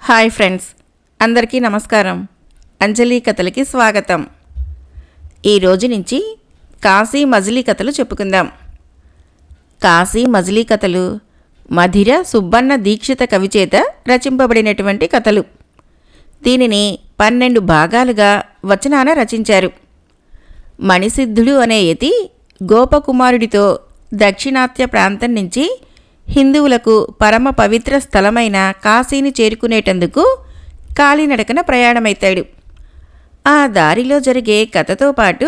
Hi friends, అందరికీ నమస్కారం. అంజలి కథలకి స్వాగతం. ఈరోజు నుంచి కాశీ మజిలీ కథలు చెప్పుకుందాం. కాశీ మజిలీ కథలు మధిర సుబ్బన్న దీక్షిత కవిచేత రచింపబడినటువంటి కథలు. దీనిని 12 భాగాలుగా వచనాన రచించారు. మణిసిద్ధుడు అనే యతి గోపకుమారుడితో దక్షిణాత్య ప్రాంతం నుంచి హిందువులకు పరమ పవిత్ర స్థలమైన కాశీని చేరుకునేటందుకు కాలినడకన ప్రయాణమవుతాడు. ఆ దారిలో జరిగే కథతో పాటు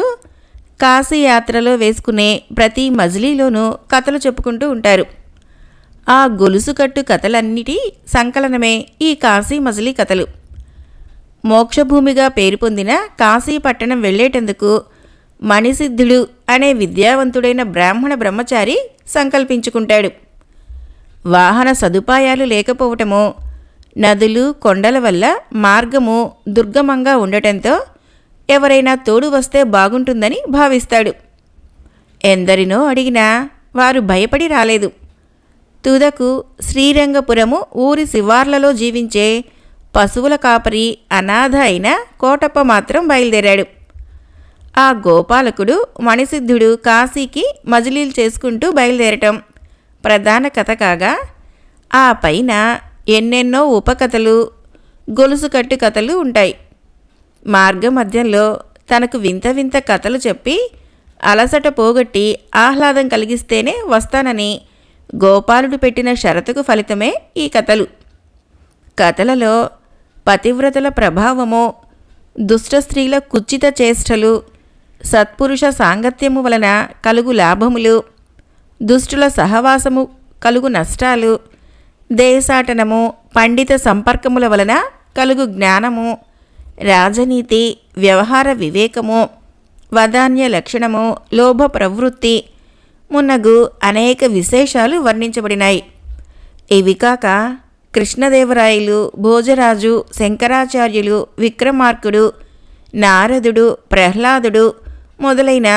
కాశీ యాత్రలో వేసుకునే ప్రతి మజిలీలోనూ కథలు చెప్పుకుంటూ ఉంటారు. ఆ గొలుసుకట్టు కథలన్నిటి సంకలనమే ఈ కాశీ మజిలీ కథలు. మోక్షభూమిగా పేరు పొందిన కాశీ పట్టణం వెళ్లేటందుకు మణిసిద్ధుడు అనే విద్యావంతుడైన బ్రాహ్మణ బ్రహ్మచారి సంకల్పించుకుంటాడు. వాహన సదుపాయాలు లేకపోవటమో, నదులు కొండల వల్ల మార్గము దుర్గమంగా ఉండటంతో ఎవరైనా తోడు వస్తే బాగుంటుందని భావిస్తాడు. ఎందరినో అడిగినా వారు భయపడి రాలేదు. తుదకు శ్రీరంగపురము ఊరి శివార్లలో జీవించే పశువుల కాపరి అనాథ అయిన కోటప్ప మాత్రం బయలుదేరాడు. ఆ గోపాలకుడు మణిసిద్ధుడు కాశీకి మజిలీలు చేసుకుంటూ బయలుదేరటం ప్రధాన కథ కాగా, ఆ పైన ఎన్నెన్నో ఉపకథలు, గొలుసుకట్టు కథలు ఉంటాయి. మార్గమధ్యంలో తనకు వింత వింత కథలు చెప్పి అలసట పోగొట్టి ఆహ్లాదం కలిగిస్తేనే వస్తానని గోపాలుడు పెట్టిన షరతుకు ఫలితమే ఈ కథలు. కథలలో పతివ్రతల ప్రభావము, దుష్ట స్త్రీల కుచిత చేష్టలు, సత్పురుష సాంగత్యము వలన కలుగు లాభములు, దుష్టుల సహవాసము కలుగు నష్టాలు, దేశాటనము, పండిత సంపర్కముల వలన కలుగు జ్ఞానము, రాజనీతి, వ్యవహార వివేకము, వదాన్య లక్షణము, లోభ ప్రవృత్తి మున్నగు అనేక విశేషాలు వర్ణించబడినాయి. ఇవి కాక కృష్ణదేవరాయలు, భోజరాజు, శంకరాచార్యులు, విక్రమార్కుడు, నారదుడు, ప్రహ్లాదుడు మొదలైన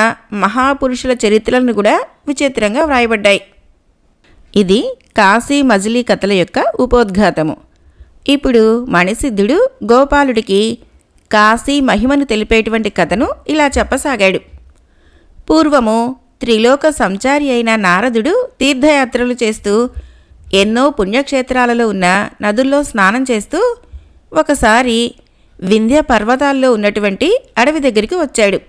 మహాపురుషుల చరిత్రలను కూడా విచిత్రంగా వ్రాయబడ్డాయి. ఇది కాశీ మజిలీ కథల యొక్క ఉపోద్ఘాతము. ఇప్పుడు మణిసిద్ధుడు గోపాలుడికి కాశీ మహిమను తెలిపేటువంటి కథను ఇలా చెప్పసాగాడు. పూర్వము త్రిలోక సంచారి అయిన నారదుడు తీర్థయాత్రలు చేస్తూ ఎన్నో పుణ్యక్షేత్రాలలో ఉన్న నదుల్లో స్నానం చేస్తూ ఒకసారి వింధ్య పర్వతాల్లో ఉన్నటువంటి అడవి దగ్గరికి వచ్చాడు.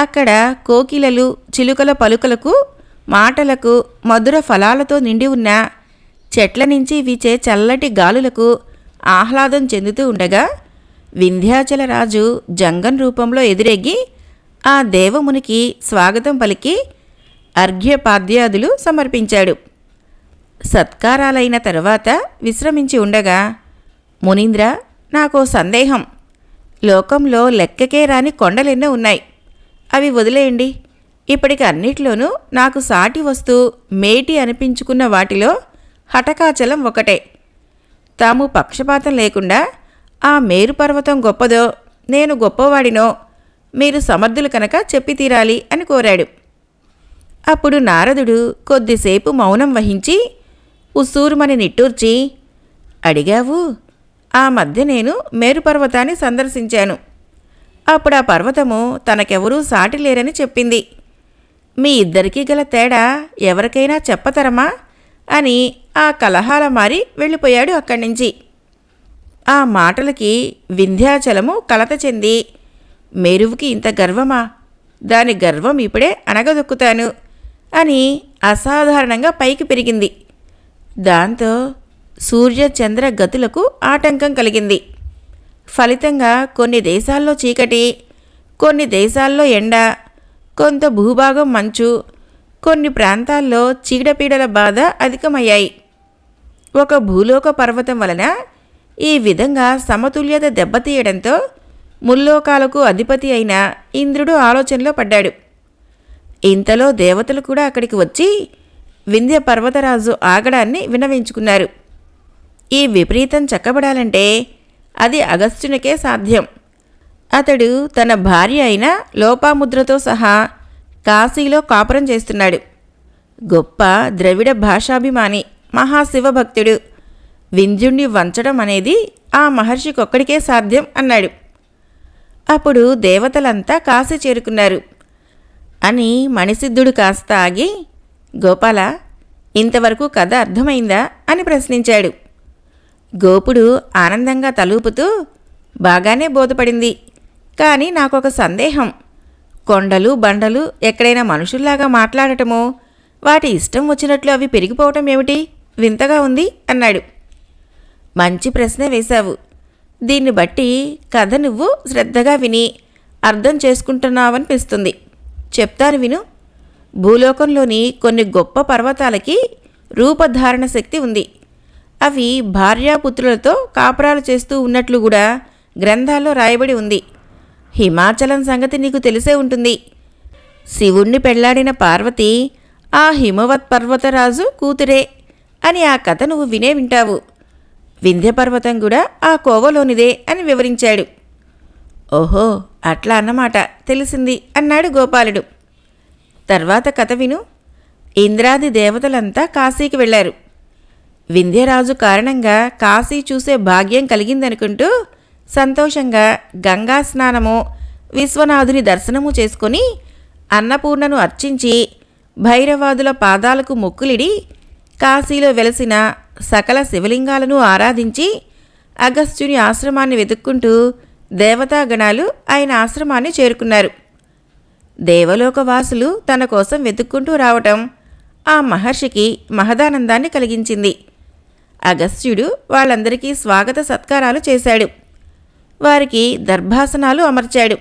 అక్కడ కోకిలలు, చిలుకల పలుకలకు, మాటలకు, మధుర ఫలాలతో నిండి ఉన్న చెట్ల నుంచి వీచే చల్లటి గాలులకు ఆహ్లాదం చెందుతూ ఉండగా వింధ్యాచలరాజు జంగం రూపంలో ఎదురెగ్గి ఆ దేవమునికి స్వాగతం పలికి అర్ఘ్యపాద్యాదులు సమర్పించాడు. సత్కారాలైన తరువాత విశ్రమించి ఉండగా, మునీంద్ర, నాకో సందేహం. లోకంలో లెక్కకే రాని కొండలెన్నో ఉన్నాయి. అవి వదిలేయండి. ఇప్పటికి అన్నిట్లోనూ నాకు సాటి వస్తూ మేటి అనిపించుకున్న వాటిలో హఠకాచలం ఒకటే. తాము పక్షపాతం లేకుండా ఆ మేరు పర్వతం గొప్పదో, నేను గొప్పవాడినో మీరు సమర్థులు కనుక చెప్పి తీరాలి అని కోరాడు. అప్పుడు నారదుడు కొద్దిసేపు మౌనం వహించి ఉస్సూరుమని నిట్టూర్చి, అడిగావు. ఆ మధ్య నేను మేరుపర్వతాన్ని సందర్శించాను. అప్పుడు ఆ పర్వతము తనకెవరూ సాటి లేరని చెప్పింది. మీ ఇద్దరికీ గల తేడా ఎవరికైనా చెప్పతరమా అని ఆ కలహాల మారి వెళ్ళిపోయాడు అక్కడి నుంచి. ఆ మాటలకి వింధ్యాచలము కలత చెంది, మేరువుకి ఇంత గర్వమా? దాని గర్వం ఇప్పుడే అణగదొక్కుతాను అని అసాధారణంగా పైకి పెరిగింది. దాంతో సూర్య చంద్ర గతులకు ఆటంకం కలిగింది. ఫలితంగా కొన్ని దేశాల్లో చీకటి, కొన్ని దేశాల్లో ఎండ, కొంత భూభాగం మంచు, కొన్ని ప్రాంతాల్లో చీడపీడల బాధ అధికమయ్యాయి. ఒక భూలోక పర్వతం వలన ఈ విధంగా సమతుల్యత దెబ్బతీయడంతో ముల్లోకాలకు అధిపతి అయిన ఇంద్రుడు ఆలోచనలో పడ్డాడు. ఇంతలో దేవతలు కూడా అక్కడికి వచ్చి వింధ్య పర్వతరాజు ఆగడాన్ని విన్నవించుకున్నారు. ఈ విపరీతం చక్కబడాలంటే అది అగస్త్యునికే సాధ్యం. అతడు తన భార్య అయిన లోపాముద్రతో సహా కాశీలో కాపురం చేస్తున్నాడు. గొప్ప ద్రవిడ భాషాభిమాని, మహాశివభక్తుడు, వింధ్యుణ్ణి వంచడం అనేది ఆ మహర్షికొక్కడికే సాధ్యం అన్నాడు. అప్పుడు దేవతలంతా కాశీ చేరుకున్నారు అని మణిసిద్ధుడు కాస్త ఆగి, గోపాల, ఇంతవరకు కథ అర్థమైందా అని ప్రశ్నించాడు. గోపుడు ఆనందంగా తలూపుతూ, బాగానే బోధపడింది, కానీ నాకొక సందేహం. కొండలు బండలు ఎక్కడైనా మనుషుల్లాగా మాట్లాడటమో, వాటి ఇష్టం వచ్చినట్లు అవి పెరిగిపోవటం ఏమిటి? వింతగా ఉంది అన్నాడు. మంచి ప్రశ్నే వేశావు. దీన్ని బట్టి కథ నువ్వు శ్రద్ధగా విని అర్థం చేసుకుంటున్నావనిపిస్తుంది. చెప్తాను విను. భూలోకంలోని కొన్ని గొప్ప పర్వతాలకి రూపధారణ శక్తి ఉంది. అవి భార్యాపుత్రులతో కాపురాలు చేస్తూ ఉన్నట్లు కూడా గ్రంథాల్లో రాయబడి ఉంది. హిమాచలం సంగతి నీకు తెలిసే ఉంటుంది. శివుణ్ణి పెళ్లాడిన పార్వతి ఆ హిమవత్ పర్వతరాజు కూతురే అని ఆ కథ నువ్వు వినే వింటావు. వింధ్యపర్వతం కూడా ఆ కోవలోనిదే అని వివరించాడు. ఓహో, అట్లా అన్నమాట, తెలిసింది అన్నాడు గోపాలుడు. తర్వాత కథ విను. ఇంద్రాది దేవతలంతా కాశీకి వెళ్లారు. వింధ్యరాజు కారణంగా కాశీ చూసే భాగ్యం కలిగిందనుకుంటూ సంతోషంగా గంగా స్నానము, విశ్వనాథుని దర్శనము చేసుకొని అన్నపూర్ణను అర్చించి భైరవాదుల పాదాలకు మొక్కులిడి కాశీలో వెలసిన సకల శివలింగాలను ఆరాధించి అగస్త్యుని ఆశ్రమాన్ని వెతుక్కుంటూ దేవతాగణాలు ఆయన ఆశ్రమాన్ని చేరుకున్నారు. దేవలోకవాసులు తన కోసం వెతుక్కుంటూ రావటం ఆ మహర్షికి మహదానందాన్ని కలిగించింది. అగస్త్యుడు వాళ్ళందరికీ స్వాగత సత్కారాలు చేశాడు. వారికి దర్భాసనాలు అమర్చాడు.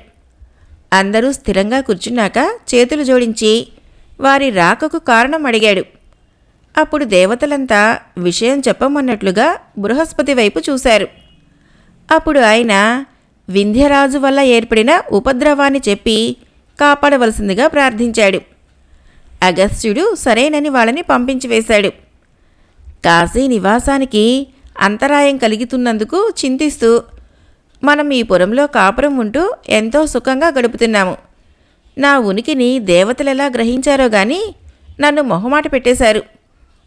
అందరూ స్థిరంగా కూర్చున్నాక చేతులు జోడించి వారి రాకకు కారణం అడిగాడు. అప్పుడు దేవతలంతా విషయం చెప్పమన్నట్లుగా బృహస్పతి వైపు చూశారు. అప్పుడు ఆయన వింధ్యరాజు వల్ల ఏర్పడిన ఉపద్రవాన్ని చెప్పి కాపాడవలసిందిగా ప్రార్థించాడు. అగస్త్యుడు సరేనని వాళ్ళని పంపించి వేశాడు. కాశీ నివాసానికి అంతరాయం కలుగుతున్నందుకు చింతిస్తూ, మనం ఈ పురంలో కాపురం ఉంటూ ఎంతో సుఖంగా గడుపుతున్నాము. నా ఉనికిని దేవతలెలా గ్రహించారో గాని నన్ను మొహమాట పెట్టేశారు.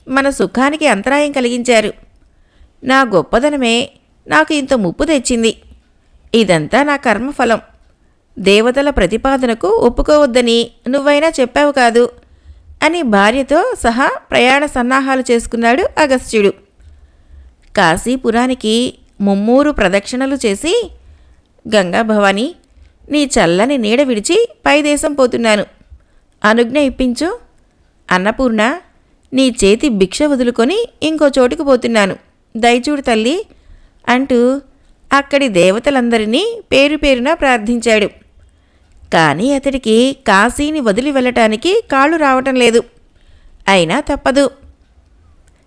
మన సుఖానికి అంతరాయం కలిగించారు. నా గొప్పదనమే నాకు ఇంత ముప్పు తెచ్చింది. ఇదంతా నా కర్మఫలం. దేవతల ప్రతిపాదనకు ఒప్పుకోవద్దని నువ్వైనా చెప్పావు కాదు అని భార్యతో సహా ప్రయాణ సన్నాహాలు చేసుకున్నాడు అగస్త్యుడు. కాశీపురానికి 3 ప్రదక్షిణలు చేసి, గంగా భవానీ, నీ చల్లని నీడ విడిచి పైదేశం పోతున్నాను, అనుజ్ఞ ఇప్పించు. అన్నపూర్ణ, నీ చేతి భిక్ష వదులుకొని ఇంకో చోటుకు పోతున్నాను, దయచూడు తల్లి అంటూ అక్కడి దేవతలందరినీ పేరు పేరున ప్రార్థించాడు. కానీ అతడికి కాశీని వదిలి వెళ్ళటానికి కాళ్ళు రావటం లేదు. అయినా తప్పదు.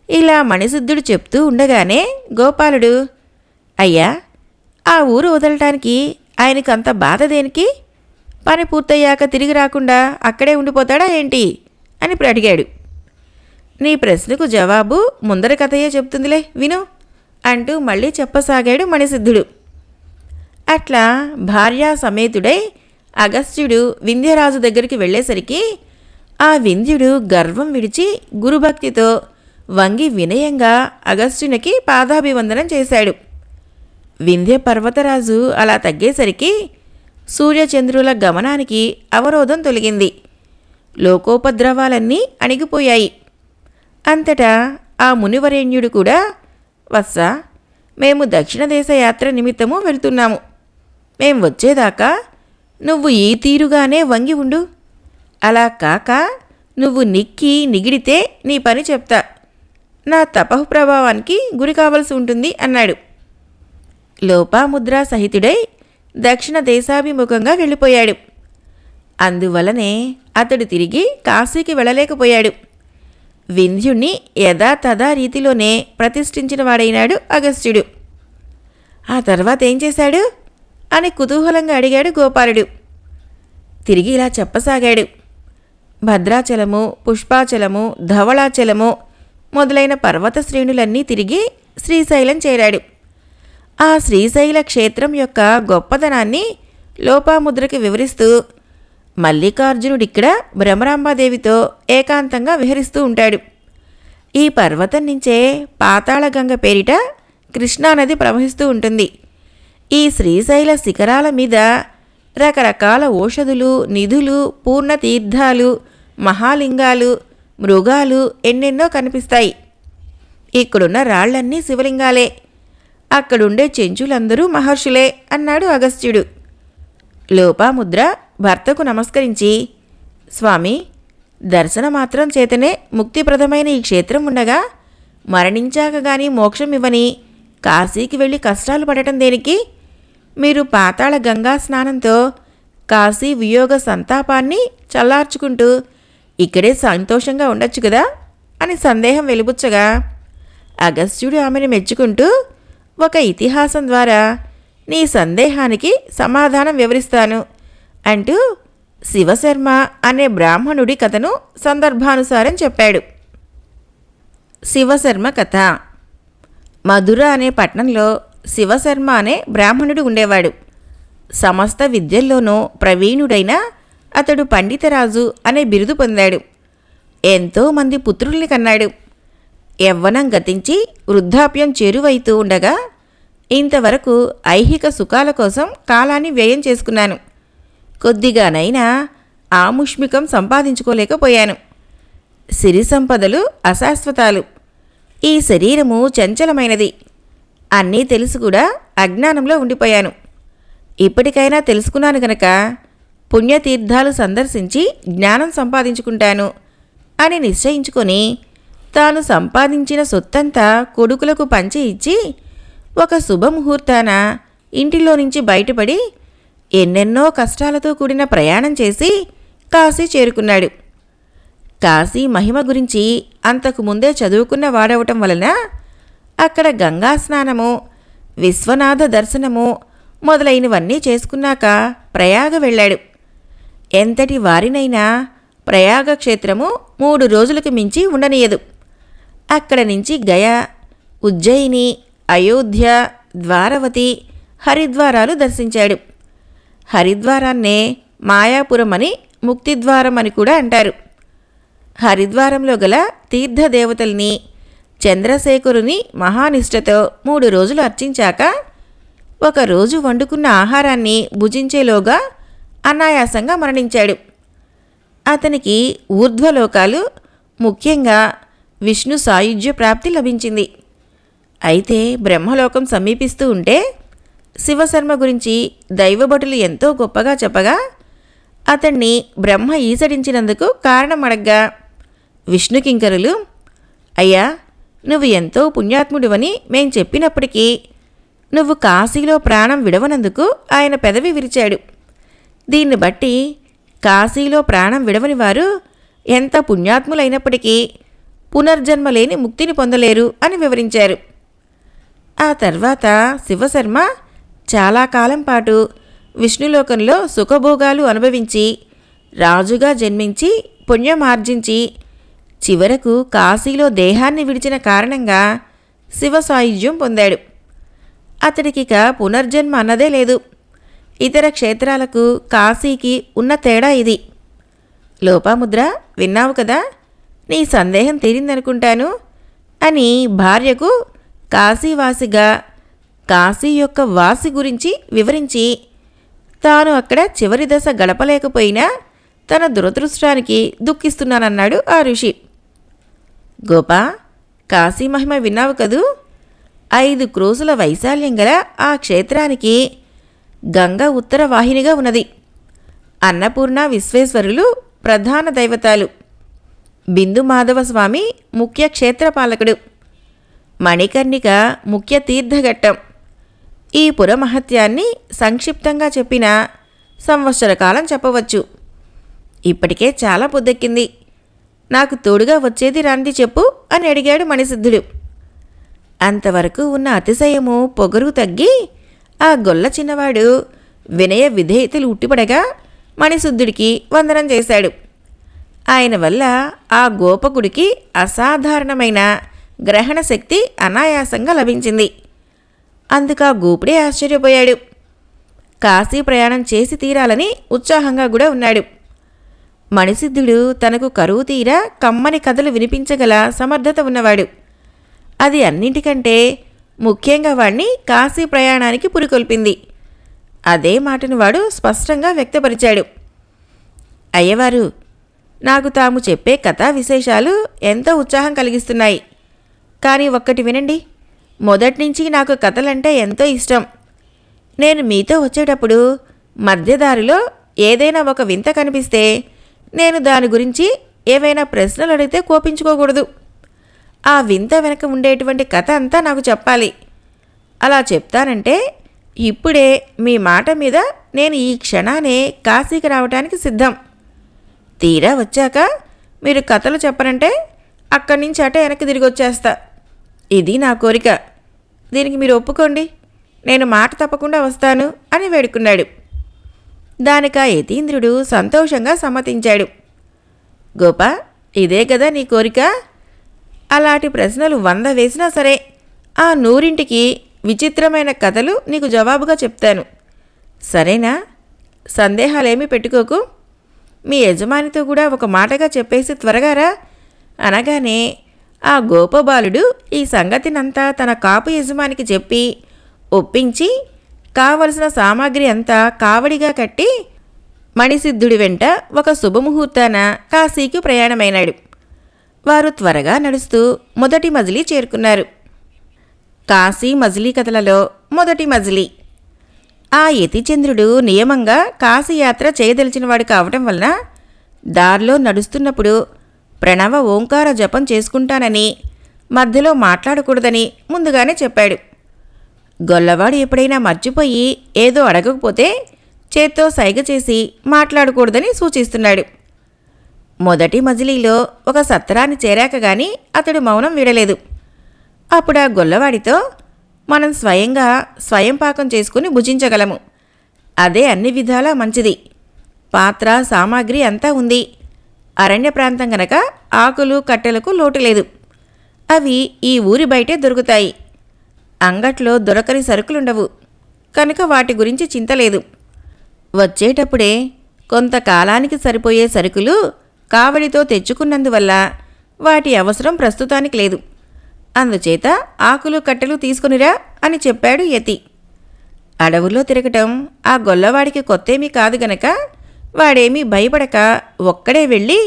ఇలా మణిసిద్ధుడు చెప్తూ ఉండగానే గోపాలుడు, అయ్యా, ఆ ఊరు వదలటానికి ఆయనకంత బాధ దేనికి? పని పూర్తయ్యాక తిరిగి రాకుండా అక్కడే ఉండిపోతాడా ఏంటి అని అడిగాడు. నీ ప్రశ్నకు జవాబు ముందర కథయే చెప్తుందిలే, విను అంటూ మళ్ళీ చెప్పసాగాడు మణిసిద్ధుడు. అట్లా భార్యా సమేతుడై అగస్త్యుడు వింధ్యరాజు దగ్గరికి వెళ్ళేసరికి ఆ వింధ్యుడు గర్వం విడిచి గురుభక్తితో వంగి వినయంగా అగస్త్యునికి పాదాభివందనం చేశాడు. వింధ్య పర్వతరాజు అలా తగ్గేసరికి సూర్యచంద్రుల గమనానికి అవరోధం తొలగింది. లోకోపద్రవాలన్నీ అణిగిపోయాయి. అంతటా ఆ మునివరేణ్యుడు కూడా, వత్స, మేము దక్షిణ దేశ యాత్ర నిమిత్తము వెళ్తున్నాము. మేం వచ్చేదాకా నువ్వు ఈ తీరుగానే వంగి ఉండు. అలా కాక నువ్వు నిక్కి నిగిడితే నీ పని చెప్తా. నా తపః ప్రభావానికి గురి కావలసి ఉంటుంది అన్నాడు. లోపాముద్రా సహితుడై దక్షిణ దేశాభిముఖంగా వెళ్ళిపోయాడు. అందువలనే అతడు తిరిగి కాశీకి వెళ్ళలేకపోయాడు. వింధ్యుణ్ణి యథాతథా రీతిలోనే ప్రతిష్ఠించిన వాడైనాడు అగస్త్యుడు. ఆ తర్వాత ఏం చేశాడు అని కుతూహలంగా అడిగాడు గోపాలుడు. తిరిగి ఇలా చెప్పసాగాడు. భద్రాచలము, పుష్పాచలము, ధవళాచలము మొదలైన పర్వత శ్రేణులన్నీ తిరిగి శ్రీశైలం చేరాడు. ఆ శ్రీశైల క్షేత్రం యొక్క గొప్పదనాన్ని లోపాముద్రకి వివరిస్తూ, మల్లికార్జునుడిక్కడ భ్రమరాంబాదేవితో ఏకాంతంగా విహరిస్తూ ఉంటాడు. ఈ పర్వతం నుంచే పాతాళగంగ పేరిట కృష్ణానది ప్రవహిస్తూ ఉంటుంది. ఈ శ్రీశైల శిఖరాల మీద రకరకాల ఓషధులు, నిధులు, పూర్ణతీర్థాలు, మహాలింగాలు, మృగాలు ఎన్నెన్నో కనిపిస్తాయి. ఇక్కడున్న రాళ్లన్నీ శివలింగాలే, అక్కడుండే చెంచులందరూ మహర్షులే అన్నాడు అగస్త్యుడు. లోపాముద్ర భర్తకు నమస్కరించి, స్వామి, దర్శనమాత్రం చేతనే ముక్తిప్రదమైన ఈ క్షేత్రం ఉండగా మరణించాక గాని మోక్షం ఇవ్వని కాశీకి వెళ్ళి కష్టాలు పడటం దేనికి? మీరు పాతాళ గంగా స్నానంతో కాశీ వియోగ సంతాపాన్ని చల్లార్చుకుంటూ ఇక్కడే సంతోషంగా ఉండొచ్చు కదా అని సందేహం వెలుబుచ్చగా, అగస్త్యుడు ఆమెను మెచ్చుకుంటూ, ఒక ఇతిహాసం ద్వారా నీ సందేహానికి సమాధానం వివరిస్తాను అంటూ శివశర్మ అనే బ్రాహ్మణుడి కథను సందర్భానుసారం చెప్పాడు. శివశర్మ కథ. మధుర అనే పట్టణంలో శివశర్మ అనే బ్రాహ్మణుడు ఉండేవాడు. సమస్త విద్యల్లోనూ ప్రవీణుడైన అతడు పండితరాజు అనే బిరుదు పొందాడు. ఎంతోమంది పుత్రుల్ని కన్నాడు. యవ్వనం గతించి వృద్ధాప్యం చేరువైతూ ఉండగా ఇంతవరకు ఐహిక సుఖాల కోసం కాలాన్ని వ్యయం చేసుకున్నాను. కొద్దిగానైనా ఆముష్మికం సంపాదించుకోలేకపోయాను. సిరి సంపదలు అశాశ్వతాలు. ఈ శరీరము చంచలమైనది. అన్నీ తెలుసు కూడా అజ్ఞానంలో ఉండిపోయాను. ఇప్పటికైనా తెలుసుకున్నాను గనక పుణ్యతీర్థాలు సందర్శించి జ్ఞానం సంపాదించుకుంటాను అని నిశ్చయించుకొని తాను సంపాదించిన సొత్తంతా కొడుకులకు పంచి ఇచ్చి ఒక శుభముహూర్తాన ఇంటిలో నుంచి బయటపడి ఎన్నెన్నో కష్టాలతో కూడిన ప్రయాణం చేసి కాశీ చేరుకున్నాడు. కాశీ మహిమ గురించి అంతకు ముందే చదువుకున్న వాడవటం వలన అక్కడ గంగా స్నానము, విశ్వనాథ దర్శనము మొదలైనవన్నీ చేసుకున్నాక ప్రయాగ వెళ్ళాడు. ఎంతటి వారినైనా ప్రయాగ క్షేత్రము 3 రోజులకు మించి ఉండనీయదు. అక్కడ నుంచి గయ, ఉజ్జయిని, అయోధ్య, ద్వారవతి, హరిద్వారాలు దర్శించాడు. హరిద్వారాన్నే మాయాపురం అని, ముక్తిద్వారం అని కూడా అంటారు. హరిద్వారంలో గల తీర్థదేవతల్ని, చంద్రశేఖరుని మహానిష్టతో 3 రోజులు అర్చించాక ఒకరోజు వండుకున్న ఆహారాన్ని భుజించేలోగా అనాయాసంగా మరణించాడు. అతనికి ఊర్ధ్వలోకాలు, ముఖ్యంగా విష్ణు సాయుజ్య ప్రాప్తి లభించింది. అయితే బ్రహ్మలోకం సమీపిస్తూ ఉంటే శివశర్మ గురించి దైవభటులు ఎంతో గొప్పగా చెప్పగా అతన్ని బ్రహ్మ ఈసడించినందుకు కారణం అడగ్గా విష్ణుకింకరులు, అయ్యా, నువ్వు ఎంతో పుణ్యాత్ముడివని మేం చెప్పినప్పటికీ నువ్వు కాశీలో ప్రాణం విడవనందుకు ఆయన పెదవి విరిచాడు. దీన్ని బట్టి కాశీలో ప్రాణం విడవని వారు ఎంత పుణ్యాత్ములైనప్పటికీ పునర్జన్మ లేని ముక్తిని పొందలేరు అని వివరించారు. ఆ తర్వాత శివశర్మ చాలా కాలం పాటు విష్ణులోకంలో సుఖభోగాలు అనుభవించి రాజుగా జన్మించి పుణ్యమార్జించి చివరకు కాశీలో దేహాన్ని విడిచిన కారణంగా శివ సాయుధ్యం పొందాడు. అతడికిక పునర్జన్మ అన్నదే లేదు. ఇతర క్షేత్రాలకు కాశీకి ఉన్న తేడా ఇది. లోపాముద్ర, విన్నావు కదా, నీ సందేహం తీరిందనుకుంటాను అని భార్యకు కాశీవాసిగా కాశీ యొక్క వాసి గురించి వివరించి తాను అక్కడ చివరి దశ గడపలేకపోయినా తన దురదృష్టానికి దుఃఖిస్తున్నానన్నాడు ఆ ఋషి. గోపా, కాశీ మహిమ విన్నావు కదూ? 5 క్రోసుల వైశాల్యం గల ఆ క్షేత్రానికి గంగ ఉత్తర వాహినిగా ఉన్నది. అన్నపూర్ణ, విశ్వేశ్వరులు ప్రధాన దైవతాలు. బిందు మాధవ స్వామి ముఖ్య క్షేత్రపాలకుడు. మణికర్ణిక ముఖ్య తీర్థఘట్టం. ఈ పురమహత్యాన్ని సంక్షిప్తంగా చెప్పిన సంవత్సర కాలం చెప్పవచ్చు. ఇప్పటికే చాలా పొద్దెక్కింది. నాకు తోడుగా వచ్చేది రాంది చెప్పు అని అడిగాడు మణిసిద్ధుడు. అంతవరకు ఉన్న అతిశయము, పొగరు తగ్గి ఆ గొల్ల చిన్నవాడు వినయ విధేయతలు ఉట్టిపడగా మణిసిద్ధుడికి వందనం చేశాడు. ఆయన వల్ల ఆ గోపకుడికి అసాధారణమైన గ్రహణ శక్తి అనాయాసంగా లభించింది. అందుకు ఆ గోపుడే ఆశ్చర్యపోయాడు. కాశీ ప్రయాణం చేసి తీరాలని ఉత్సాహంగా కూడా ఉన్నాడు. మణిసిద్ధుడు తనకు కరువు తీరా కమ్మని కథలు వినిపించగల సమర్థత ఉన్నవాడు. అది అన్నింటికంటే ముఖ్యంగా వాణ్ణి కాశీ ప్రయాణానికి పురికొల్పింది. అదే మాటను వాడు స్పష్టంగా వ్యక్తపరిచాడు. అయ్యవారు, నాకు తాము చెప్పే కథా విశేషాలు ఎంతో ఉత్సాహం కలిగిస్తున్నాయి. కానీ ఒక్కటి వినండి, మొదట్నుంచి నాకు కథలంటే ఎంతో ఇష్టం. నేను మీతో వచ్చేటప్పుడు మధ్యదారిలో ఏదైనా ఒక వింత కనిపిస్తే నేను దాని గురించి ఏవైనా ప్రశ్నలు అడిగితే కోపించుకోకూడదు. ఆ వింత వెనక ఉండేటువంటి కథ అంతా నాకు చెప్పాలి. అలా చెప్తానంటే ఇప్పుడే మీ మాట మీద నేను ఈ క్షణానే కాశీకి రావడానికి సిద్ధం. తీరా వచ్చాక మీరు కథలు చెప్పనంటే అక్కడి నుంచి అటే వెనక్కి తిరిగి వచ్చేస్తా. ఇది నా కోరిక. దీనికి మీరు ఒప్పుకోండి, నేను మాట తప్పకుండా వస్తాను అని వేడుకున్నాడు. దానికా యతీంద్రుడు సంతోషంగా సమ్మతించాడు. గోపా, ఇదే కదా నీ కోరిక? అలాంటి ప్రశ్నలు 100 వేసినా సరే ఆ 100ంటికి విచిత్రమైన కథలు నీకు జవాబుగా చెప్తాను. సరేనా? సందేహాలేమీ పెట్టుకోకు. మీ యజమానితో కూడా ఒక మాటగా చెప్పేసి త్వరగా రా అనగానే ఆ గోపబాలుడు ఈ సంగతినంతా తన కాపు యజమానికి చెప్పి ఒప్పించి కావలసిన సామాగ్రి అంతా కావడిగా కట్టి మణిసిద్ధుడి వెంట ఒక శుభముహూర్తాన కాశీకి ప్రయాణమైనాడు. వారు త్వరగా నడుస్తూ మొదటి మజిలీ చేరుకున్నారు. కాశీ మజిలీ కథలలో మొదటి మజిలీ. ఆ యతిచంద్రుడు నియమంగా కాశీయాత్ర చేయదలిచినవాడు కావటం వలన దారిలో నడుస్తున్నప్పుడు ప్రణవ ఓంకార జపం చేసుకుంటానని, మధ్యలో మాట్లాడకూడదని ముందుగానే చెప్పాడు. గొల్లవాడు ఎప్పుడైనా మర్చిపోయి ఏదో అడగకపోతే చేత్తో సైగ చేసి మాట్లాడకూడదని సూచిస్తున్నాడు. మొదటి మజిలీలో ఒక సత్రాన్ని చేరాక గాని అతడు మౌనం వీడలేదు. అప్పుడు ఆ గొల్లవాడితో, మనం స్వయంగా స్వయం పాకం చేసుకుని భుజించగలము. అదే అన్ని విధాలా మంచిది. పాత్ర సామాగ్రి అంతా ఉంది. అరణ్య ప్రాంతం గనక ఆకులు కట్టెలకు లోటు లేదు. అవి ఈ ఊరి బయటే దొరుకుతాయి. అంగట్లో దొరకని సరుకులుండవు కనుక వాటి గురించి చింతలేదు. వచ్చేటప్పుడే కొంతకాలానికి సరిపోయే సరుకులు కావడితో తెచ్చుకున్నందువల్ల వాటి అవసరం ప్రస్తుతానికి లేదు. అందుచేత ఆకులు కట్టెలు తీసుకునిరా అని చెప్పాడు యతి. అడవుల్లో తిరగటం ఆ గొల్లవాడికి కొత్తేమీ కాదు గనక వాడేమీ భయపడక ఒక్కడే వెళ్ళి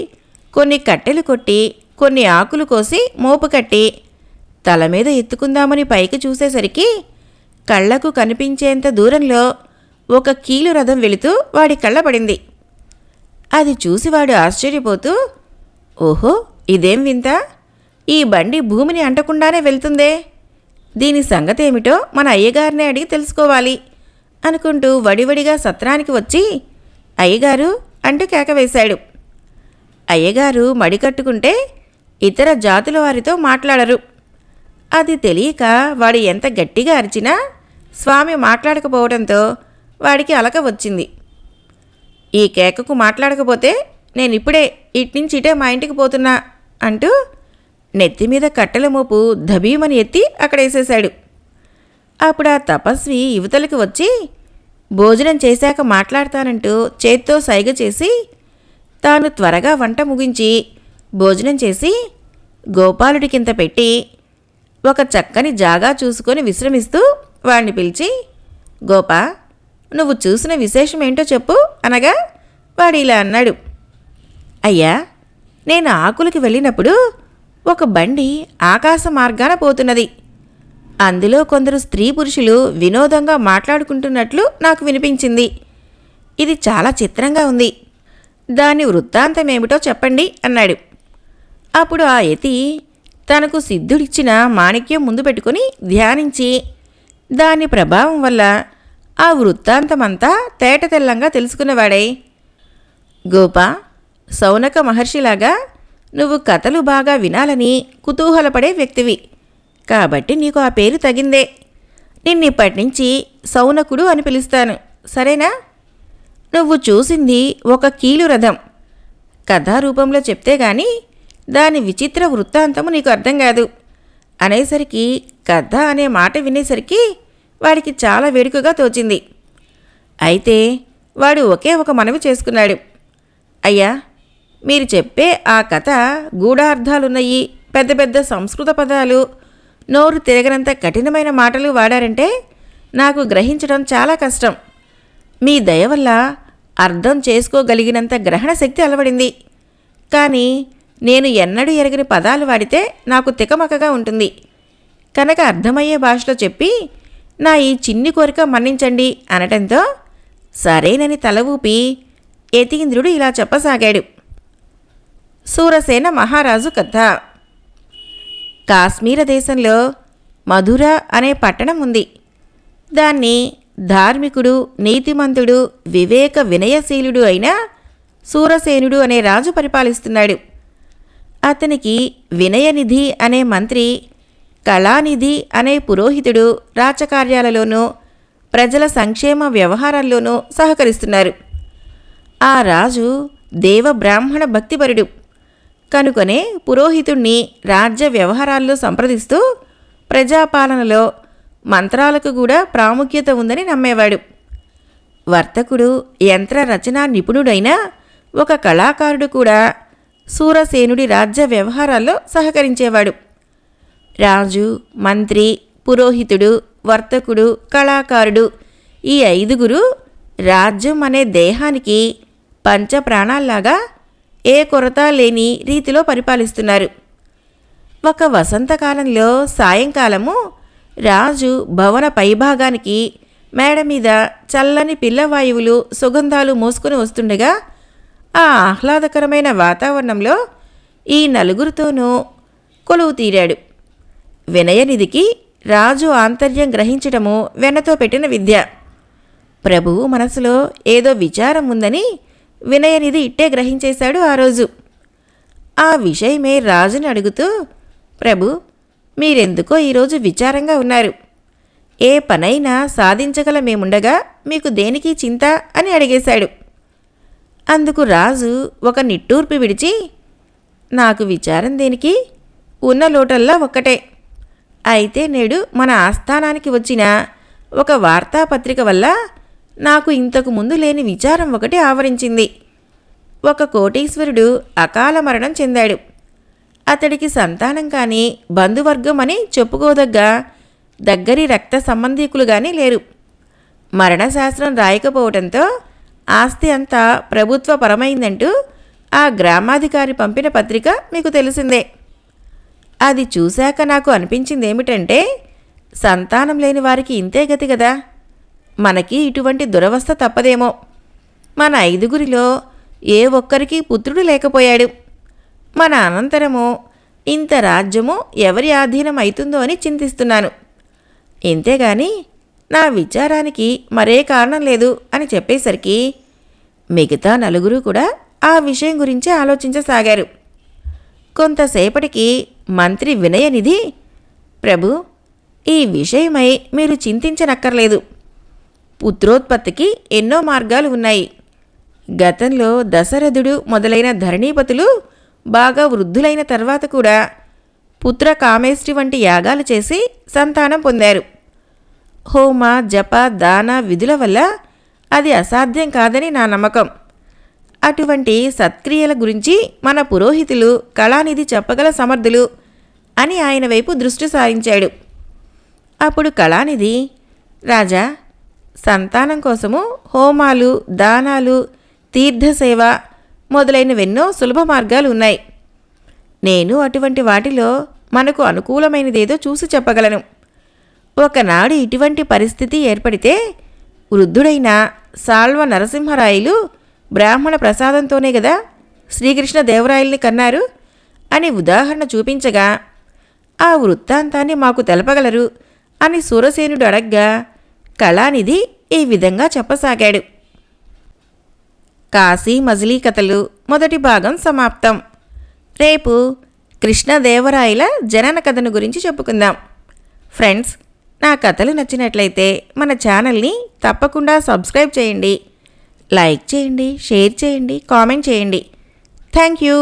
కొన్ని కట్టెలు కొట్టి కొన్ని ఆకులు కోసి మోపు కట్టి తల మీద ఎత్తుకుందామని పైకి చూసేసరికి కళ్లకు కనిపించేంత దూరంలో ఒక కీలు రథం వెళుతూ వాడి కళ్ళ పడింది. అది చూసి వాడు ఆశ్చర్యపోతూ, ఓహో, ఇదేం వింత! ఈ బండి భూమిని అంటకుండానే వెళ్తుందే. దీని సంగతేమిటో మన అయ్యగారినే అడిగి తెలుసుకోవాలి అనుకుంటూ వడివడిగా సత్రానికి వచ్చి అయ్యగారు అంటూ కేకవేశాడు. అయ్యగారు మడికట్టుకుంటే ఇతర జాతుల వారితో మాట్లాడరు. అది తెలియక వాడు ఎంత గట్టిగా అరిచినా స్వామి మాట్లాడకపోవడంతో వాడికి అలక వచ్చింది. ఈ కేకకు మాట్లాడకపోతే నేనిప్పుడే ఇట్నుంచి ఇటే మా ఇంటికి పోతున్నా అంటూ నెత్తిమీద కట్టెల మోపు ధబీమని ఎత్తి అక్కడేసేశాడు. అప్పుడు ఆ తపస్వి యువతలకు వచ్చి భోజనం చేశాక మాట్లాడతానంటూ చేత్తో సైగ చేసి తాను త్వరగా వంట ముగించి భోజనం చేసి గోపాలుడికింత పెట్టి ఒక చక్కని జాగా చూసుకొని విశ్రమిస్తూ వాణ్ణి పిలిచి, గోపా, నువ్వు చూసిన విశేషమేంటో చెప్పు అనగా వాడు ఇలా అన్నాడు. అయ్యా, నేను ఆకులకి వెళ్ళినప్పుడు ఒక బండి ఆకాశ మార్గాన పోతున్నది. అందులో కొందరు స్త్రీ పురుషులు వినోదంగా మాట్లాడుకుంటున్నట్లు నాకు వినిపించింది. ఇది చాలా చిత్రంగా ఉంది. దాని వృత్తాంతమేమిటో చెప్పండి అన్నాడు. అప్పుడు ఆ యతి తనకు సిద్ధుడిచ్చిన మాణిక్యం ముందు పెట్టుకుని ధ్యానించి దాని ప్రభావం వల్ల ఆ వృత్తాంతమంతా తేటతెల్లంగా తెలుసుకున్నవాడై, గోపా, సౌనక మహర్షిలాగా నువ్వు కథలు బాగా వినాలని కుతూహలపడే వ్యక్తివి కాబట్టి నీకు ఆ పేరు తగిందే. నిన్నిప్పటినుంచి సౌనకుడు అని పిలుస్తాను, సరేనా? నువ్వు చూసింది ఒక కీలు రథం. కథారూపంలో చెప్తే గాని దాని విచిత్ర వృత్తాంతము నీకు అర్థం కాదు అనేసరికి కథ అనే మాట వినేసరికి వాడికి చాలా వేడుకగా తోచింది. అయితే వాడు ఒకే ఒక మనవి చేసుకున్నాడు. అయ్యా, మీరు చెప్పే ఆ కథ గూఢార్థాలున్నయి, పెద్ద పెద్ద సంస్కృత పదాలు, నోరు తిరగనంత కఠినమైన మాటలు వాడారంటే నాకు గ్రహించడం చాలా కష్టం. మీ దయ వల్ల అర్థం చేసుకోగలిగినంత గ్రహణ శక్తి అలవడింది. కానీ నేను ఎన్నడూ ఎరగని పదాలు వాడితే నాకు తికమకగా ఉంటుంది. కనుక అర్థమయ్యే భాషలో చెప్పి నా ఈ చిన్ని కోరిక మన్నించండి అనటంతో సరేనని తల ఊపి యతీంద్రుడు ఇలా చెప్పసాగాడు. సూరసేన మహారాజు కథ. కాశ్మీర దేశంలో మధుర అనే పట్టణం ఉంది. దాన్ని ధార్మికుడు, నీతిమంతుడు, వివేక వినయశీలుడు అయిన సూరసేనుడు అనే రాజు పరిపాలిస్తున్నాడు. అతనికి వినయనిధి అనే మంత్రి, కళానిధి అనే పురోహితుడు రాచకార్యాలలోనూ ప్రజల సంక్షేమ వ్యవహారాల్లోనూ సహకరిస్తున్నారు. ఆ రాజు దేవబ్రాహ్మణ భక్తిపరుడు కనుకనే పురోహితుణ్ణి రాజ్య వ్యవహారాల్లో సంప్రదిస్తూ ప్రజాపాలనలో మంత్రాలకు కూడా ప్రాముఖ్యత ఉందని నమ్మేవాడు. వర్తకుడు, యంత్ర రచనా నిపుణుడైన ఒక కళాకారుడు కూడా సూరసేనుడి రాజ్య వ్యవహారాల్లో సహకరించేవాడు. రాజు, మంత్రి, పురోహితుడు, వర్తకుడు, కళాకారుడు ఈ 5గురు రాజ్యం అనే దేహానికి పంచప్రాణాల్లాగా ఏ కొరత లేని రీతిలో పరిపాలిస్తున్నారు. ఒక వసంతకాలంలో సాయంకాలము రాజు భవన పైభాగానికి మేడ మీద చల్లని పిల్లవాయువులు, సుగంధాలు మోసుకుని వస్తుండగా ఆ ఆహ్లాదకరమైన వాతావరణంలో ఈ నలుగురితోనూ కొలువు తీరాడు. వినయనిధికి రాజు ఆంతర్యం గ్రహించటము వెన్నతో పెట్టిన విద్య. ప్రభువు మనసులో ఏదో విచారం ఉందని వినయనిధి ఇట్టే గ్రహించేశాడు ఆ రోజు. ఆ విషయమే రాజుని అడుగుతూ, ప్రభు, మీరెందుకో ఈరోజు విచారంగా ఉన్నారు. ఏ పనైనా సాధించగల మేముండగా మీకు దేనికి చింత అని అడిగేశాడు. అందుకు రాజు ఒక నిట్టూర్పు విడిచి, నాకు విచారం దేనికి, ఉన్న లోటల్లా ఒక్కటే. అయితే నేడు మన ఆస్థానానికి వచ్చిన ఒక వార్తాపత్రిక వల్ల నాకు ఇంతకు ముందు లేని విచారం ఒకటి ఆవరించింది. ఒక కోటీశ్వరుడు అకాల మరణం చెందాడు. అతడికి సంతానం కానీ బంధువర్గం అని చెప్పుకోదగ్గ దగ్గరి రక్త సంబంధీకులు కానీ లేరు. మరణశాస్త్రం రాయకపోవడంతో ఆస్తి అంతా ప్రభుత్వపరమైందంటూ ఆ గ్రామాధికారి పంపిన పత్రిక మీకు తెలిసిందే. అది చూశాక నాకు అనిపించిందేమిటంటే, సంతానం లేని వారికి ఇంతే గతి కదా, మనకి ఇటువంటి దురవస్థ తప్పదేమో. మన 5గురిలో ఏ ఒక్కరికి పుత్రుడు లేకపోయాడు. మన అనంతరము ఇంత రాజ్యము ఎవరి ఆధీనం అవుతుందో అని చింతిస్తున్నాను. ఇంతేగాని నా విచారానికి మరే కారణం లేదు అని చెప్పేసరికి మిగతా 4 కూడా ఆ విషయం గురించి ఆలోచించసాగారు. కొంతసేపటికి మంత్రి వినయనిధి, ప్రభు, ఈ విషయమై మీరు చింతించనక్కర్లేదు. పుత్రోత్పత్తికి ఎన్నో మార్గాలు ఉన్నాయి. గతంలో దశరథుడు మొదలైన ధరణీపతులు బాగా వృద్ధులైన తర్వాత కూడా పుత్ర కామేష్టి వంటి యాగాలు చేసి సంతానం పొందారు. హోమ, జప, దాన విధుల వల్ల అది అసాధ్యం కాదని నా నమ్మకం. అటువంటి సత్క్రియల గురించి మన పురోహితులు, కళానిధి చెప్పగల సమర్థులు అని ఆయన వైపు దృష్టి సారించాడు. అప్పుడు కళానిధి, రాజా, సంతానం కోసము హోమాలు, దానాలు, తీర్థసేవ మొదలైనవెన్నో సులభ మార్గాలు ఉన్నాయి. నేను అటువంటి వాటిలో మనకు అనుకూలమైనదేదో చూసి చెప్పగలను. ఒకనాడు ఇటువంటి పరిస్థితి ఏర్పడితే వృద్ధుడైన సాల్వ నరసింహరాయలు బ్రాహ్మణ ప్రసాదంతోనే గదా శ్రీకృష్ణదేవరాయల్ని కన్నారు అని ఉదాహరణ చూపించగా, ఆ వృత్తాంతాన్ని మాకు తెలపగలరు అని సూరసేనుడు అడగ్గా కళానిధి ఈ విధంగా చెప్పసాగాడు. కాశీ మజిలీ కథలు మొదటి భాగం సమాప్తం. రేపు కృష్ణదేవరాయల జనన కథను గురించి చెప్పుకుందాం. ఫ్రెండ్స్, నా కథలు నచ్చినట్లయితే మన ఛానల్ని తప్పకుండా సబ్స్క్రైబ్ చేయండి, లైక్ చేయండి, షేర్ చేయండి, కామెంట్ చేయండి. Thank you.